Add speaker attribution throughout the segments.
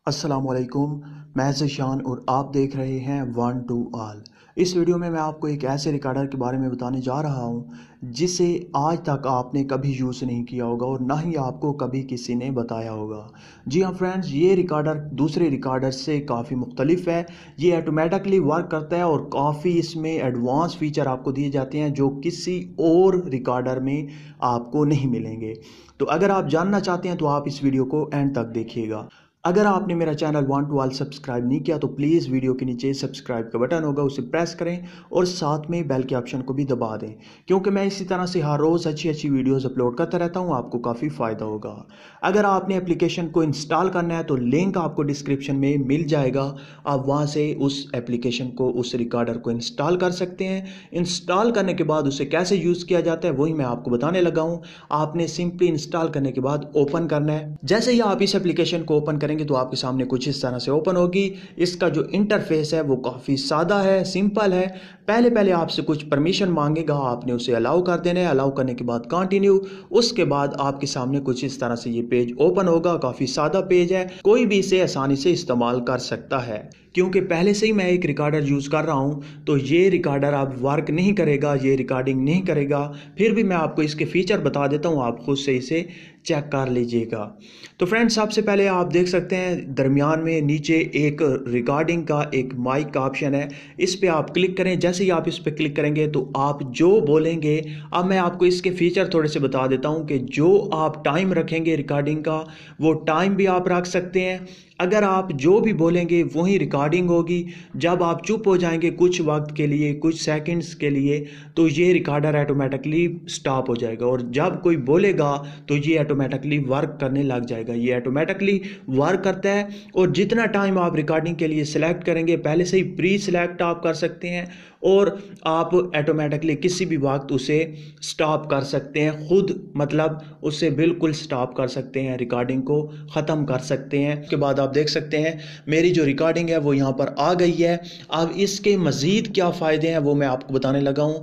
Speaker 1: अस्सलामुअलैकुम। मैं ज़िशान और आप देख रहे हैं वन टू ऑल। इस वीडियो में मैं आपको एक ऐसे रिकॉर्डर के बारे में बताने जा रहा हूं जिसे आज तक आपने कभी यूज़ नहीं किया होगा और ना ही आपको कभी किसी ने बताया होगा। जी हाँ फ्रेंड्स, ये रिकॉर्डर दूसरे रिकॉर्डर से काफ़ी मुख्तलिफ है। ये ऑटोमेटिकली वर्क करता है और काफ़ी इसमें एडवांस फीचर आपको दिए जाते हैं जो किसी और रिकॉर्डर में आपको नहीं मिलेंगे। तो अगर आप जानना चाहते हैं तो आप इस वीडियो को एंड तक देखिएगा। अगर आपने मेरा channel one two all subscribe नहीं किया तो प्लीज़ वीडियो के नीचे सब्सक्राइब का बटन होगा, उसे प्रेस करें और साथ में बेल के ऑप्शन को भी दबा दें, क्योंकि मैं इसी तरह से हर रोज़ अच्छी अच्छी वीडियोस अपलोड करता रहता हूं। आपको काफ़ी फ़ायदा होगा। अगर आपने एप्लीकेशन को इंस्टॉल करना है तो लिंक आपको डिस्क्रिप्शन में मिल जाएगा। आप वहाँ से उस एप्लीकेशन को, उस रिकॉर्डर को इंस्टॉल कर सकते हैं। इंस्टॉल करने के बाद उसे कैसे यूज़ किया जाता है वही मैं आपको बताने लगा हूँ। आपने सिंपली इंस्टॉल करने के बाद ओपन करना है। जैसे ही आप इस एप्लीकेशन को ओपन करेंगे तो आपके सामने कुछ इस तरह से ओपन होगी। इसका जो इंटरफेस है वो काफ़ी सादा है, सिंपल है। पहले आपसे कुछ परमिशन मांगेगा, आपने उसे अलाउ कर देना है। अलाउ करने के बाद कंटिन्यू, उसके बाद आपके सामने कुछ इस तरह से ये पेज ओपन होगा। काफ़ी सादा पेज है, कोई भी इसे आसानी से इस्तेमाल कर सकता है। क्योंकि पहले से ही मैं एक रिकॉर्डर यूज़ कर रहा हूँ तो ये रिकॉर्डर अब वर्क नहीं करेगा, ये रिकॉर्डिंग नहीं करेगा। फिर भी मैं आपको इसके फीचर बता देता हूँ, आप खुद से इसे चेक कर लीजिएगा। तो फ्रेंड्स, सबसे पहले आप देख सकते हैं दरमियान में नीचे एक रिकॉर्डिंग का एक माइक का ऑप्शन है। इस पर आप क्लिक करें। जैसे ही आप इस पर क्लिक करेंगे तो आप जो बोलेंगे, अब मैं आपको इसके फीचर थोड़े से बता देता हूँ कि जो आप टाइम रखेंगे रिकॉर्डिंग का वो टाइम भी आप रख सकते हैं। अगर आप जो भी बोलेंगे वही रिकॉर्डिंग होगी। जब आप चुप हो जाएंगे कुछ वक्त के लिए, कुछ सेकंड्स के लिए, तो ये रिकॉर्डर ऑटोमेटिकली स्टॉप हो जाएगा और जब कोई बोलेगा तो ये ऑटोमेटिकली वर्क करने लग जाएगा। ये ऑटोमेटिकली वर्क करता है और जितना टाइम आप रिकॉर्डिंग के लिए सिलेक्ट करेंगे, पहले से ही प्री सिलेक्ट आप कर सकते हैं और आप ऑटोमेटिकली किसी भी वक्त उसे स्टॉप कर सकते हैं खुद, मतलब उससे बिल्कुल स्टॉप कर सकते हैं, रिकॉर्डिंग को ख़त्म कर सकते हैं। उसके बाद आप देख सकते हैं मेरी जो रिकॉर्डिंग है वो यहाँ पर आ गई है। अब इसके मज़ीद क्या फ़ायदे हैं वो मैं आपको बताने लगा हूँ।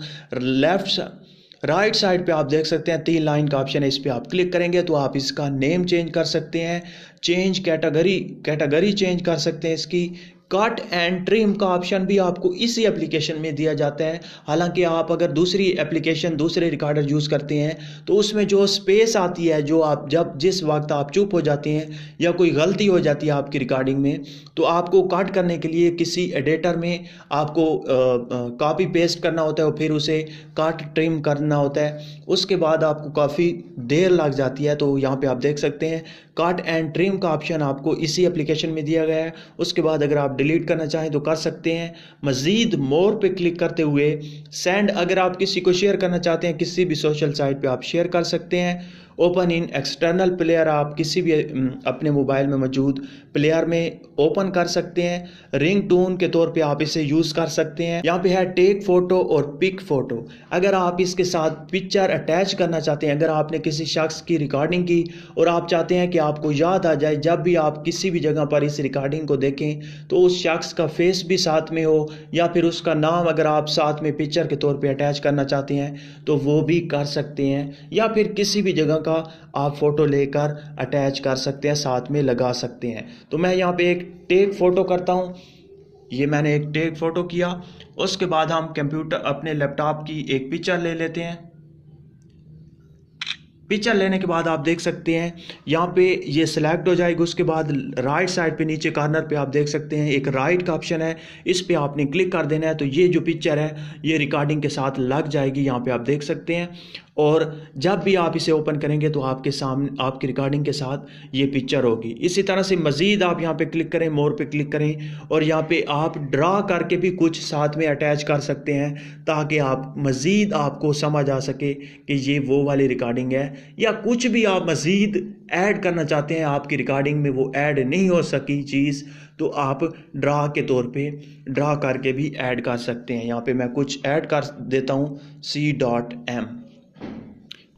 Speaker 1: राइट साइड पे आप देख सकते हैं 3 लाइन का ऑप्शन है। इस पर आप क्लिक करेंगे तो आप इसका नेम चेंज कर सकते हैं, चेंज कैटेगरी चेंज कर सकते हैं। इसकी कट एंड ट्रिम का ऑप्शन भी आपको इसी एप्लीकेशन में दिया जाता है। हालांकि आप अगर दूसरी एप्लीकेशन, दूसरे रिकॉर्डर यूज़ करते हैं तो उसमें जो स्पेस आती है, जो आप जब जिस वक्त आप चुप हो जाते हैं या कोई गलती हो जाती है आपकी रिकॉर्डिंग में, तो आपको कट करने के लिए किसी एडिटर में आपको कॉपी पेस्ट करना होता है और फिर उसे कट ट्रिम करना होता है। उसके बाद आपको काफ़ी देर लग जाती है। तो यहाँ पे आप देख सकते हैं कट एंड ट्रिम का ऑप्शन आपको इसी एप्लीकेशन में दिया गया है। उसके बाद अगर आप डिलीट करना चाहें तो कर सकते हैं। मज़ीद मोर पे क्लिक करते हुए सेंड, अगर आप किसी को शेयर करना चाहते हैं किसी भी सोशल साइट पे आप शेयर कर सकते हैं। ओपन इन एक्सटर्नल प्लेयर, आप किसी भी अपने मोबाइल में मौजूद प्लेयर में ओपन कर सकते हैं। रिंग टोन के तौर पे आप इसे यूज़ कर सकते हैं। यहाँ पे है टेक फ़ोटो और पिक फ़ोटो। अगर आप इसके साथ पिक्चर अटैच करना चाहते हैं, अगर आपने किसी शख्स की रिकॉर्डिंग की और आप चाहते हैं कि आपको याद आ जाए जब भी आप किसी भी जगह पर इस रिकॉर्डिंग को देखें तो उस शख्स का फेस भी साथ में हो, या फिर उसका नाम अगर आप साथ में पिक्चर के तौर पे अटैच करना चाहते हैं तो वो भी कर सकते हैं। या फिर किसी भी जगह का आप फ़ोटो लेकर अटैच कर सकते हैं, साथ में लगा सकते हैं। तो मैं यहाँ पे एक टेक फ़ोटो करता हूँ। ये मैंने एक टेक फ़ोटो किया। उसके बाद हम कंप्यूटर, अपने लैपटॉप की एक पिक्चर ले लेते हैं। पिक्चर लेने के बाद आप देख सकते हैं यहाँ पे ये सिलेक्ट हो जाएगी। उसके बाद राइट साइड पे नीचे कॉर्नर पे आप देख सकते हैं एक राइट का ऑप्शन है। इस पे आपने क्लिक कर देना है तो ये जो पिक्चर है ये रिकॉर्डिंग के साथ लग जाएगी। यहाँ पे आप देख सकते हैं और जब भी आप इसे ओपन करेंगे तो आपके सामने आपकी रिकॉर्डिंग के साथ ये पिक्चर होगी। इसी तरह से मज़ीद आप यहाँ पे क्लिक करें, मोर पे क्लिक करें और यहाँ पे आप ड्रा करके भी कुछ साथ में अटैच कर सकते हैं ताकि आप मज़ीद आपको समझ आ सके कि ये वो वाली रिकॉर्डिंग है। या कुछ भी आप मज़ीद ऐड करना चाहते हैं, आपकी रिकॉर्डिंग में वो ऐड नहीं हो सकी चीज़, तो आप ड्रा के तौर पे ड्रा करके भी ऐड कर सकते हैं। यहाँ पे मैं कुछ ऐड कर देता हूँ C.M।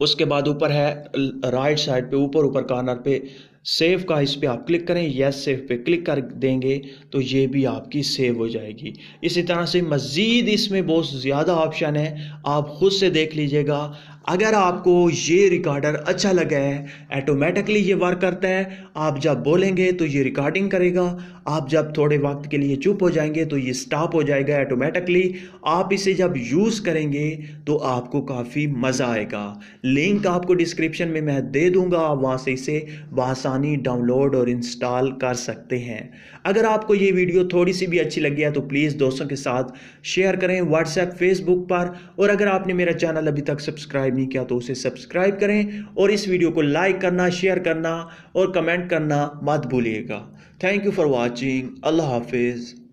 Speaker 1: उसके बाद ऊपर है राइट साइड पे ऊपर कॉर्नर पे सेव का, इस पे आप क्लिक करें। यस सेव पे क्लिक कर देंगे तो ये भी आपकी सेव हो जाएगी। इसी तरह से मज़ीद इसमें बहुत ज़्यादा ऑप्शन है, आप खुद से देख लीजिएगा। अगर आपको ये रिकॉर्डर अच्छा लगा है, ऑटोमेटिकली ये वर्क करता है। आप जब बोलेंगे तो ये रिकॉर्डिंग करेगा, आप जब थोड़े वक्त के लिए चुप हो जाएंगे तो ये स्टॉप हो जाएगा ऑटोमेटिकली। आप इसे जब यूज़ करेंगे तो आपको काफ़ी मज़ा आएगा। लिंक आपको डिस्क्रिप्शन में मैं दे दूंगा, आप वहाँ से इसे बआसानी डाउनलोड और इंस्टॉल कर सकते हैं। अगर आपको ये वीडियो थोड़ी सी भी अच्छी लगी है तो प्लीज़ दोस्तों के साथ शेयर करें व्हाट्सएप फेसबुक पर। और अगर आपने मेरा चैनल अभी तक सब्सक्राइब नहीं किया तो उसे सब्सक्राइब करें और इस वीडियो को लाइक करना, शेयर करना और कमेंट करना मत भूलिएगा। Thank you for watching. अल्लाह हाफिज़।